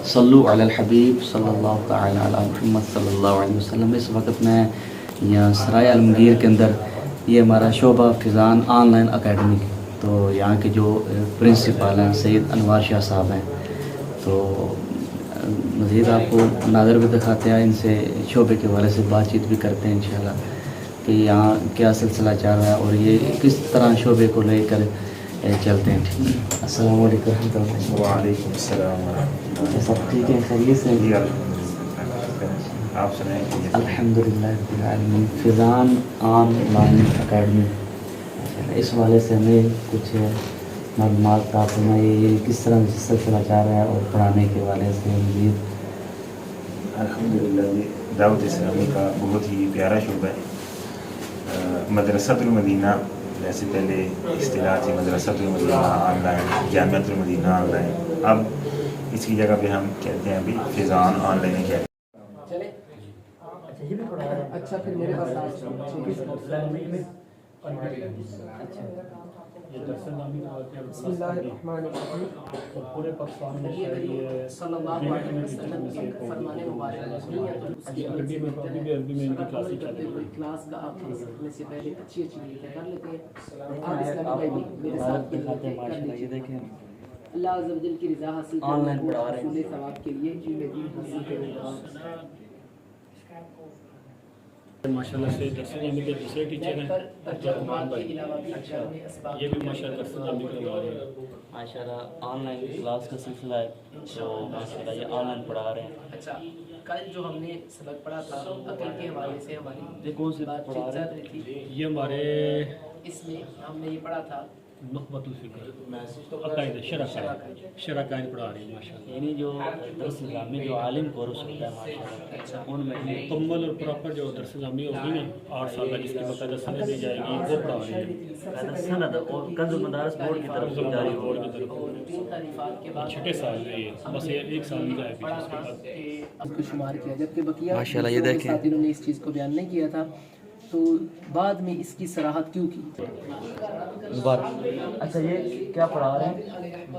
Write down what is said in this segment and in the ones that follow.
صلو علی الحبیب صلی اللہ تعالی علی محمد صلی اللہ علیہ وسلم۔ اس وقت میں یہاں سرائے عالمگیر کے اندر یہ ہمارا شعبہ فیضان آن لائن اکیڈمی، تو یہاں کے جو پرنسپل ہیں سید انوار شاہ صاحب ہیں، تو مزید آپ کو ناظر بھی دکھاتے ہیں، ان سے شعبے کے حوالے سے بات چیت بھی کرتے ہیں انشاءاللہ کہ یہاں کیا سلسلہ چل رہا ہے اور یہ کس طرح شعبے کو لے کر چلتے ہیں۔ ٹھیک ہے، السلام علیکم ورحمۃ اللہ۔ وعلیکم السلام ورحمۃ اللہ۔ سب ٹھیک ہے، خیریت سے؟ جی الحمدللہ، آپ سنائیں؟ الحمدللہ رب العالمین۔ فیضان آن لائن اکیڈمی، اس حوالے سے ہمیں کچھ معلومات آپ فرمائیے، یہ کس طرح سے سلسلہ چل رہا ہے اور پڑھانے کے حوالے سے مزید۔ الحمدللہ یہ دعوت اسلامی کا بہت ہی پیارا شعبہ ہے۔ مدرسۃ المدینہ جیسے پہلے اصطلاح تھی مدرسۃ المدینہ آن لائن، جامعۃ المدینہ آن لائن، اب اس کی جگہ پہ ہم کہتے ہیں ابھی فیضان آن لائن کہتے ہیں۔ اچھا پھر میرے پاس بسم اللہ الرحمن الرحیم۔ پورے پاکستان میں صلی اللہ علیہ وسلم کے فرمان مبارک میں ان کی کلاسیں چل رہی ہیں۔ کلاس کا آپ سمجھنے سے پہلے اچھی چیزیں کر لیتے ہیں۔ آپ اسلامی بھائی بھی میرے ساتھ دکھاتے ہیں ماشاءاللہ، یہ دیکھیں اللہ عز و جل کی رضا حاصل آن لائن پڑھا رہے ہیں۔ حصول ثواب کے لیے علم دین حاصل کریں۔ ماشاءاللہ سے درس جامع کے دوسرے ٹیچر ہیں عبدالرحمان بھائی، یہ بھی ماشاءاللہ درس جامع کروا رہے ہیں۔ ماشاءاللہ آن لائن کلاس کا سلسلہ ہے، تو ماشاءاللہ یہ آن لائن پڑھا رہے ہیں۔ اچھا، کل جو ہم نے سبق پڑھا تھا عقل کے حوالے سے ہماری یہ کون سے بات پڑھا چیت رہے چل رہی تھی، یہ ہمارے اس میں ہم نے یہ پڑھا تھا نخبۃ الفکر عقائد شرح قائد پڑھا رہے ہیں ماشاءاللہ۔ یعنی جو درس نظامی جو عالم کورس ہوتا ہے ماشاءاللہ، ان میں مکمل اور پراپر جو درس نظامی ہوگی نا 8 سال کا، جس کی باقاعدہ سند دی جائے گی، وہ پڑھا رہے ہیں سند اور کنز المدارس بورڈ کی طرف سے جاری بورڈ ہوگا۔ کی طرف اور تین تعریفات کے بعد چھٹے سال میں یہ بس یہ 1 سال کا ہے پڑھا اس کے تھا بعد کہ اس کو شمار کیا، جبکہ بقیہ ماشاءاللہ یہ دیکھیں۔ ساتھیوں نے اس چیز کو بیان نہیں کیا تھا، تو بعد میں اس کی صراحت کیوں کی؟ اچھا یہ کیا پڑھا رہے ہیں؟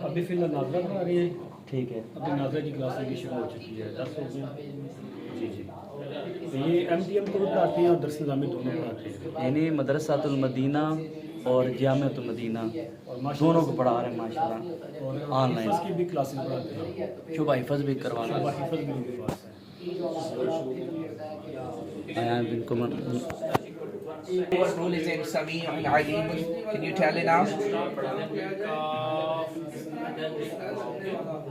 ابھی فی الحال ناظرہ پڑھا رہی ہے، ٹھیک ہے، ابھی ناظرہ کی کلاسیں بھی شروع ہو چکی ہے، 10 ہو گئی۔ جی یہ ایم ٹی ایم کو بھی پڑھاتے ہیں اور درس نظامی دونوں پڑھاتے ہیں۔ یعنی مدرسۃ المدینہ اور جامعۃ المدینہ دونوں کو پڑھا رہے ہیں ماشاءاللہ آن لائن۔ حفظ کی بھی کلاسیں پڑھاتے ہیں، شعبہ حفظ بھی کروانا شعبہ حفظ بھی ان کے پاس ہے۔ ہے بالکل۔ What rule is in Sami' and Alim? Can you tell it now?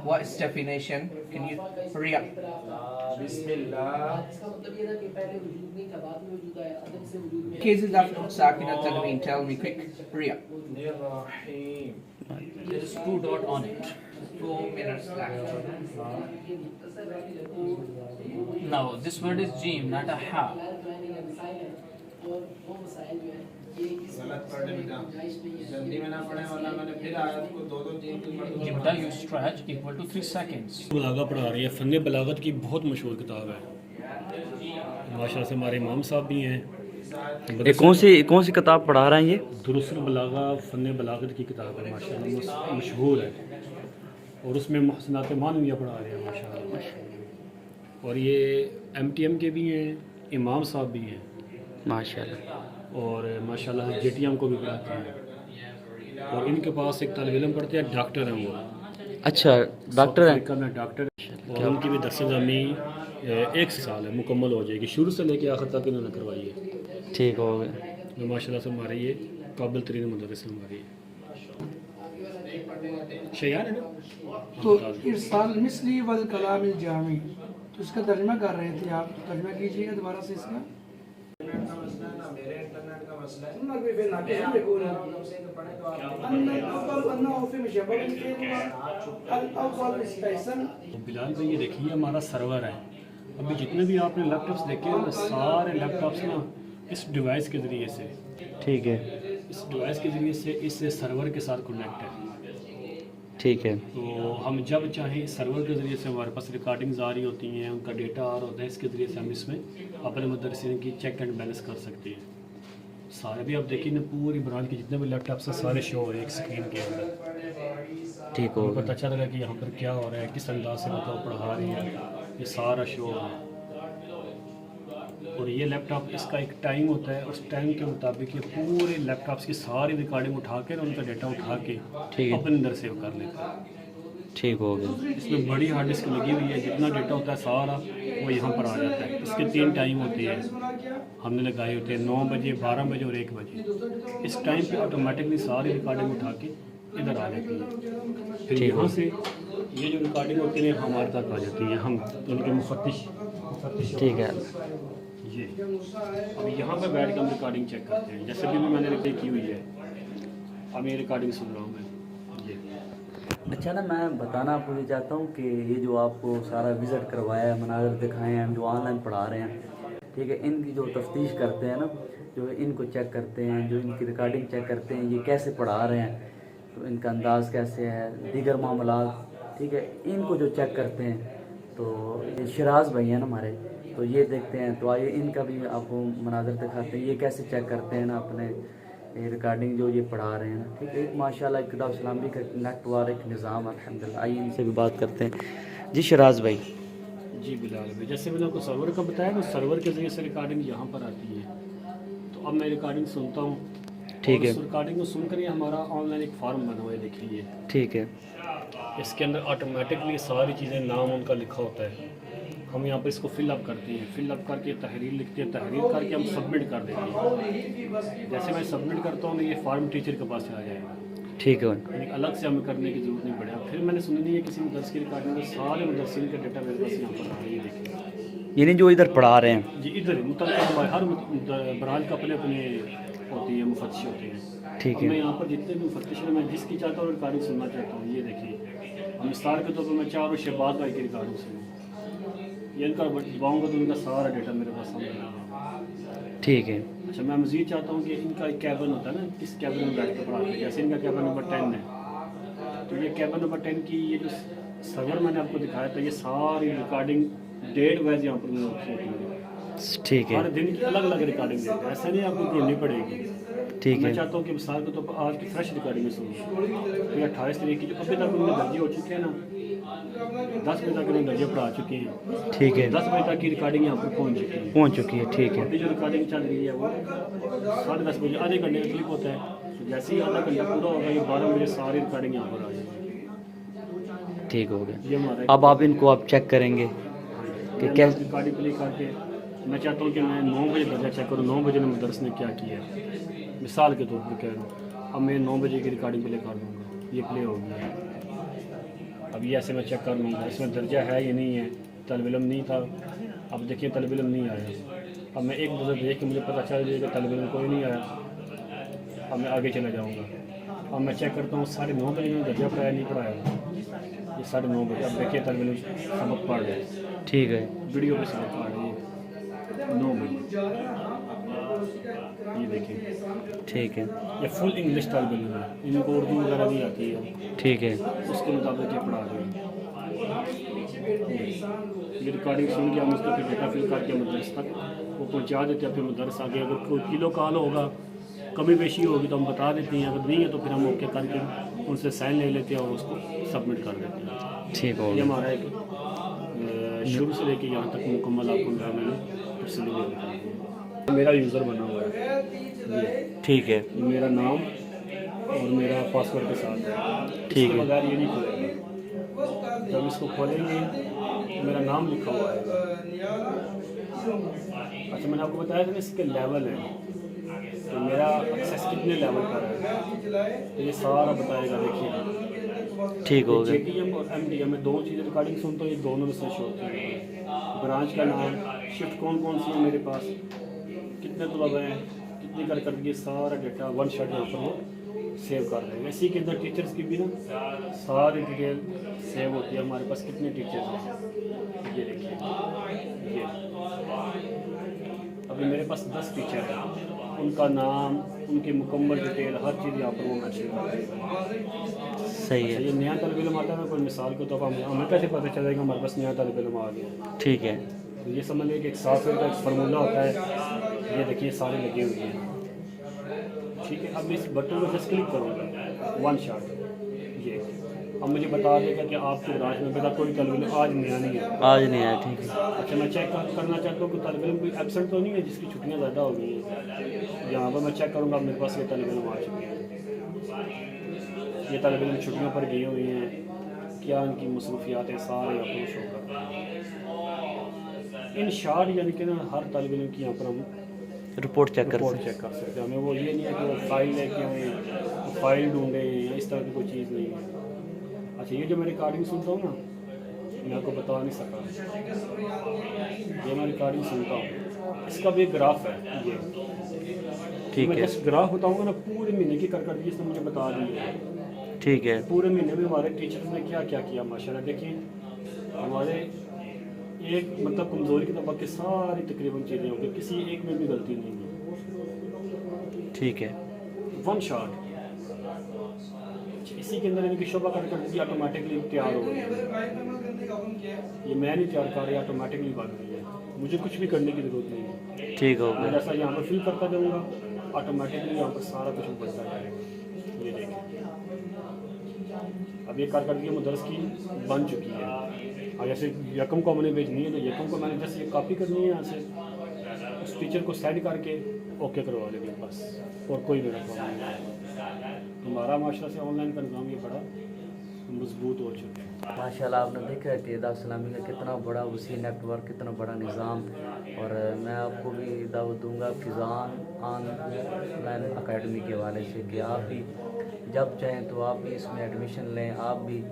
What is definition? Can you hurry up? Cases of Sakin and Tanween. Tell me quick. Hurry up. There is 2 dots on it. 2 minutes left. Now this word is jim, not a ha. Jimta you stretch equal to 3 seconds. بلاغت پڑھا رہی ہے، فن بلاغت کی بہت مشہور کتاب ہے، ماشاءاللہ سے ہمارے امام صاحب بھی ہیں۔ یہ کون سی کتاب پڑھا رہے ہیں؟ یہ دروس البلاغہ فن بلاغت کی کتاب ہے، ماشاءاللہ مشہور ہے، اور اس میں محسنات معنویہ پڑھا رہے ہیں ماشاءاللہ، اور یہ ایم ٹی ایم کے بھی ہیں، امام صاحب بھی ہیں ماشاءاللہ، اور ماشاءاللہ جے ٹی ایم کو بھی پڑھاتے ہیں، اور ان کے پاس ایک طالب علم پڑھتے ہیں، ڈاکٹر ہیں وہ، اچھا ڈاکٹر ہیں، افریقہ میں ڈاکٹر ہیں، اور ان کی بھی درس نظامی 1 سال ہے، مکمل ہو جائے گی، شروع سے لے کے آخر تک انہوں نے کروائی ہے، ٹھیک ہو گئے۔ جو ماشاءاللہ سے ہمارے یہ قابل ترین مدرس ہماری شیعان ہے نا۔ تو ارسال مثلی والکلام الجامع، تو اس کا ترجمہ کر رہے تھے آپ، تو ترجمہ کیجیے گا دوبارہ سے اس کا۔ بلال بھائی یہ دیکھیے ہمارا سرور ہے، ابھی جتنے بھی آپ نے لیپ ٹاپس دیکھے ہیں سارے لیپ ٹاپس نا اس ڈیوائس کے ذریعے سے، ٹھیک ہے، اس ڈیوائس کے ذریعے سے اس سرور کے ساتھ کنیکٹ ہے، ٹھیک ہے، تو ہم جب چاہیں سرور کے ذریعے سے ہمارے پاس ریکارڈنگز آ رہی ہوتی ہیں، ان کا ڈیٹا آ رہا ہوتا ہے، اس کے ذریعے سے ہم اس میں اپنے مدرسین کی چیک اینڈ بیلنس کر سکتے ہیں۔ سارے بھی آپ دیکھیں نا پوری برانچ کے جتنے بھی لیپ ٹاپس ہیں سارے شو ہو رہے ہیں ایک اسکرین کے اندر۔ ٹھیک ہو پتہ چل رہا ہے کہ یہاں پر کیا ہو رہا ہے, کس انداز سے مطلب پڑھا رہی ہے, یہ سارا شو ہو رہا ہے. اور یہ لیپ ٹاپ اس کا ایک ٹائم ہوتا ہے, اس ٹائم کے مطابق یہ پورے لیپ ٹاپس کی ساری ریکارڈنگ اٹھا کے ان کا ڈیٹا اٹھا کے اپنے اندر سیو کر لیتا ہے. ٹھیک ہو گیا. اس میں بڑی ہارڈ ڈسک لگی ہوئی ہے, جتنا ڈیٹا ہوتا ہے سارا وہ یہاں پر آ جاتا ہے. اس کے 3 ٹائم ہوتے ہیں, ہم نے لگائے ہوتے ہیں 9 بجے, 12 بجے اور 1 بجے. اس ٹائم پہ آٹومیٹکلی ساری ریکارڈنگ اٹھا کے ادھر آ جاتی ہے. پھر یہاں سے یہ جو ریکارڈنگ ہوتی ہے ہمارے تک آ جاتی ہیں, ہم ان کے مفتش. ٹھیک ہے. یہ اب یہاں پہ بیٹھ کے ہم ریکارڈنگ چیک کرتے ہیں. جیسے بھی میں نے ریکارڈ کی ہوئی ہے, اب یہ ریکارڈنگ سن رہا ہوں میں. اچھا نا, میں بتانا آپ کو یہ چاہتا ہوں کہ یہ جو آپ کو سارا وزٹ کروایا ہے, مناظر دکھائے ہیں, ہم جو آن لائن پڑھا رہے ہیں, ٹھیک ہے, ان کی جو تفتیش کرتے ہیں نا, جو ان کو چیک کرتے ہیں, جو ان کی ریکارڈنگ چیک کرتے ہیں, یہ کیسے پڑھا رہے ہیں, تو ان کا انداز کیسے ہے, دیگر معاملات, ٹھیک ہے, ان کو جو چیک کرتے ہیں, تو یہ شراز بھائی ہیں نا ہمارے, تو یہ دیکھتے ہیں. تو آئیے ان کا بھی آپ کو مناظر دکھاتے ہیں, یہ کیسے چیک کرتے ہیں نا اپنے ریکارڈنگ جو یہ پڑھا رہے ہیں نا, ٹھیک ہے. ماشاء اللہ کتاب اسلامی کا نیٹ ورک نظام الحمدللہ. آئیے ان سے بھی بات کرتے ہیں. جی شراز بھائی. جی بلال بھائی, جیسے میں نے آپ کو سرور کا بتایا تو سرور کے ذریعے سے ریکارڈنگ یہاں پر آتی ہے. تو اب میں ریکارڈنگ سنتا ہوں, ٹھیک ہے. اس ریکارڈنگ کو سن کر یہ ہمارا آن لائن ایک فارم بنا ہوا ہے, دیکھ لیجیے. ٹھیک ہے. اس کے اندر آٹومیٹکلی ساری چیزیں نام ان کا لکھا ہوتا ہے. ہم یہاں پہ اس کو فل اپ کرتے ہیں, فل اپ کر کے تحریر لکھتے ہیں, تحریر کر کے ہم سبمٹ کر دیتے ہیں. جیسے میں سبمٹ کرتا ہوں یہ فارم ٹیچر کے پاس چلا جائے گا. ٹھیک ہے. یعنی الگ سے ہمیں کرنے کی ضرورت نہیں پڑے گا. پھر میں نے سنی ہے کسی مدرس کی ریکارڈنگ میں سارے مدرسین کا ڈیٹا میرے پاس یہاں پر آ رہا ہے, یہ دیکھیں. یعنی جو ادھر پڑھا رہے ہیں جی ادھر متعلقہ ہر برانچ کا اپنے اپنے ہوتی ہے, مفتش ہوتے ہیں. ٹھیک اب ہے. میں یہاں پر جتنے بھی مفتش ہیں, میں جس کی چاہتا ہوں ریکارڈنگ سننا چاہتا ہوں. یہ دیکھیے, ہم مثال کے طور پر میں 4 شہباز بھائی کی ریکارڈنگ سنوں, یہ ان کا دباؤں گا تو ان کا سارا ڈیٹا میرے پاس سامنے آ رہا ہے. ٹھیک ہے. اچھا, میں مزید چاہتا ہوں کہ ان کا ایک کیبن ہوتا ہے نا, کس کیبن میں بیٹھ کے پڑھاتے ہیں. جیسے ان کا کیبن نمبر 10 ہے, تو یہ کیبن نمبر 10 کی یہ جو سرور میں نے آپ کو دکھایا تھا, یہ ساری ریکارڈنگ ڈیٹ وائز یہاں پر ہوتی ہے. ٹھیک ہے. ہر دن کی الگ الگ ریکارڈنگ دیتے ہیں, ایسا نہیں آپ کو ڈھونڈنی پڑے گی. ٹھیک میں ہے. چاہتا ہوں کہ مثال کے طور پر آج کی فریش ریکارڈنگ میں سنوں. پھر 28 تاریخ کی جو ابھی تک ان میں درجے ہو چکے ہیں نا, 10 بجے تک انہیں درجے پڑھا چکے ہیں. ٹھیک ہے. 10 بجے تک کی ریکارڈنگ یہاں پر پہنچ چکی ہے. ٹھیک ہے. ابھی جو ریکارڈنگ چل رہی ہے وہ 10:30 بجے آدھے گھنٹے کا کلپ ہوتا ہے. جیسے ہی آدھا گھنٹہ پورا ہوگا یہ 12 بجے ساری ریکارڈنگ یہاں پر آ جائے گی. ٹھیک ہو گیا. یہ ہمارا اب آپ ان کو آپ چیک کریں گے کہ کیسے. ریکارڈنگ پلے کر کے میں چاہتا ہوں کہ میں 9 بجے درجہ چیک کروں, 9 بجے مدرس نے کیا کیا ہے, مثال کے طور پر کہہ رہا ہوں. اب میں 9 بجے کی ریکارڈنگ پلے کر دوں گا, یہ پلے ہو گیا. اب یہ ایسے میں چیک کر لوں گا اس میں درجہ ہے یا نہیں ہے. طالب علم نہیں تھا, اب دیکھیے طالب علم نہیں آیا. اب میں ایک نظر دیکھ کے مجھے پتہ چل جائے گا طالب علم کوئی نہیں آیا, اب میں آگے چلا جاؤں گا. اب میں چیک کرتا ہوں 9:30 بجے میں درجہ پڑھایا نہیں پڑھایا, یہ 9:30 بجے. اب دیکھیے طالب علم سبق پڑھ رہے. ٹھیک ہے. ویڈیو پہ سبق پڑھ رہے ہیں 9 بجے, یہ دیکھیں. ٹھیک ہے. یہ فل انگلش طالب علم ہے, ان کو اردو وغیرہ نہیں آتی ہے. ٹھیک ہے. اس کے مطابق یہ پڑھا رہے ہیں. یہ ریکارڈنگ سن کے ہم اس کا پھر ڈیٹا فل کر کے مدرس تک وہ پہنچا دیتے ہیں. پھر مدرس آگے اگر کوئی کلو کال ہوگا, کمی بیشی ہوگی تو ہم بتا دیتے ہیں, اگر نہیں ہے تو پھر ہم اوکے کر کے ان سے سائن لے لیتے ہیں اور اس کو سبمٹ کر دیتے ہیں. ٹھیک ہو یہ گیا. ہمارا ایک شروع سے لے کے یہاں تک مکمل آپ کو میں نے تفصیلی دیا. میرا یوزر بنا ہوا ہے. ٹھیک ہے. میرا نام اور میرا پاسورڈ کے ساتھ ہے. ٹھیک ہے. بغیر یہ نہیں کھولے گا. جب اس کو کھولیں گے میرا نام لکھا ہوا ہے. اچھا, میں نے آپ کو بتایا تھا کہ اس کے لیول ہے کہ میرا ایکسیس کتنے لیول پر ہے, یہ سارا بتائے گا. دیکھیے ٹھیک ہو جے گیا. ٹی ایم اور ایم ڈی ایم میں 2 چیزیں ریکارڈنگ سنتا ہوں, یہ دونوں میں سے شو ہوتی ہے. برانچ کا نام, شفٹ کون کون سی ہے میرے پاس, کتنے طلباء ہیں, کتنی کارکردگی, سارا ڈیٹا 1 شاٹ یہاں پر وہ سیو کر رہے ہیں. اسی کے اندر ٹیچرس کی بھی نا ساری ڈیٹیل سیو ہوتی ہے. ہمارے پاس کتنے ٹیچرس ہیں یہ دیکھیے. یہ ابھی میرے پاس 10 ٹیچر ہیں, ان کا نام, ان کی مکمل ڈیٹیل, ہر چیز یہاں پر وہ مینشن کر رہے ہیں. صحیح ہے. یہ نیا طالب علم آتا ہے, کوئی مثال کے طور پر ہمیں کیسے پتہ چلے گا ہمارے پاس نیا طالب علم آ گیا. ٹھیک ہے. تو یہ سمجھ لیں کہ ایک سافٹ ویئر کا ایک فارمولہ ہوتا ہے. یہ دیکھیے سارے لگے ہوئے ہیں. ٹھیک ہے. اب اس بٹن کو جس کلک کروں گا 1 شاٹ, یہ اب مجھے بتا دے گا کہ آپ کے برانچ میں میرا کوئی طالب علم آج نیا نہیں ہے. آج نہیں آیا. ٹھیک ہے. اچھا میں چیک کرنا چاہتا ہوں کہ طالب علم کوئی ایبسنٹ تو نہیں ہے جس کی چھٹیاں زیادہ ہو گئی ہیں. یہاں پر میں چیک کروں گا میرے پاس یہ طالب علم آ چکے ہیں, یہ طالب علم چھٹیوں پر گئے ہوئے ہیں, کیا ان کی مصروفیات ہیں, سارے آپ کو شو کر رہے ہیں. ان شارٹ یعنی کہ نا ہر طالب علم کی یہاں پر ہم رپورٹ چیک کر رپورٹ چیک کر سکتے ہیں. ہمیں وہ یہ نہیں ہے کہ وہ فائل لے کے ہمیں فائل ڈھونڈیں یا اس طرح کی کوئی چیز نہیں ہے. اچھا یہ جو میں ریکارڈنگ سنتا ہوں نا, میں آپ کو بتا نہیں سکا, یہ میں ریکارڈنگ سنتا ہوں, اس کا بھی ایک گراف ہے. یہ ٹھیک میں ہے. جس گراف بتاؤں گا نا پورے مہینے کی کارکردگی اس نے مجھے بتا دی ہے. ٹھیک ہے. پورے مہینے میں ہمارے ٹیچرز نے کیا کیا کیا ماشاء اللہ. دیکھیں ہمارے ایک مطلب کمزوری کے طبق کی ساری تقریباً چیزیں ہوں گی, کسی ایک میں بھی غلطی نہیں ہے. ٹھیک ہے. ون شاٹ اسی کے اندر ان کی شعبہ کارکردگی آٹومیٹکلی تیار ہو گئی ہے. یہ میں نہیں تیار کر رہا, آٹومیٹکلی بن گئی ہے, مجھے کچھ بھی کرنے کی ضرورت نہیں ہے. ٹھیک ہو میں گیا. جیسا یہاں پر فل کرتا جاؤں گا آٹومیٹکلی یہاں پر سارا کچھ بچتا جائے گا. یہ دیکھیں اب یہ کارکردگی مدرس کی بن چکی ہے. اور جیسے یکم کو ہم نے بھیجنی ہے تو یکم کو میں نے جیسے یہ کاپی کرنی ہے, یہاں سے اس ٹیچر کو سینڈ کر کے اوکے کروا لیں گے بس, اور کوئی میرا کام نہیں ہے. ہمارا معاشرہ سے آن لائن کا نظام یہ بڑا مضبوط ہو چکا ہے. ماشاء اللہ آپ نے دیکھا ہے کہ دعوت اسلامی کا کتنا بڑا وسیع نیٹ ورک, کتنا بڑا نظام. اور میں آپ کو بھی دعوت دوں گا فضان آن لائن اکیڈمی کے حوالے سے کہ آپ بھی جب چاہیں تو آپ بھی اس میں ایڈمیشن لیں. آپ بھی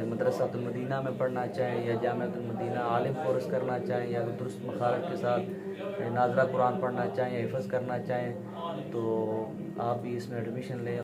مدرسۃ المدینہ میں پڑھنا چاہیں یا جامعۃ المدینہ عالم کورس کرنا چاہیں یا درست مخارج کے ساتھ ناظرہ قرآن پڑھنا چاہیں یا حفظ کرنا چاہیں تو آپ بھی اس میں ایڈمیشن لیں.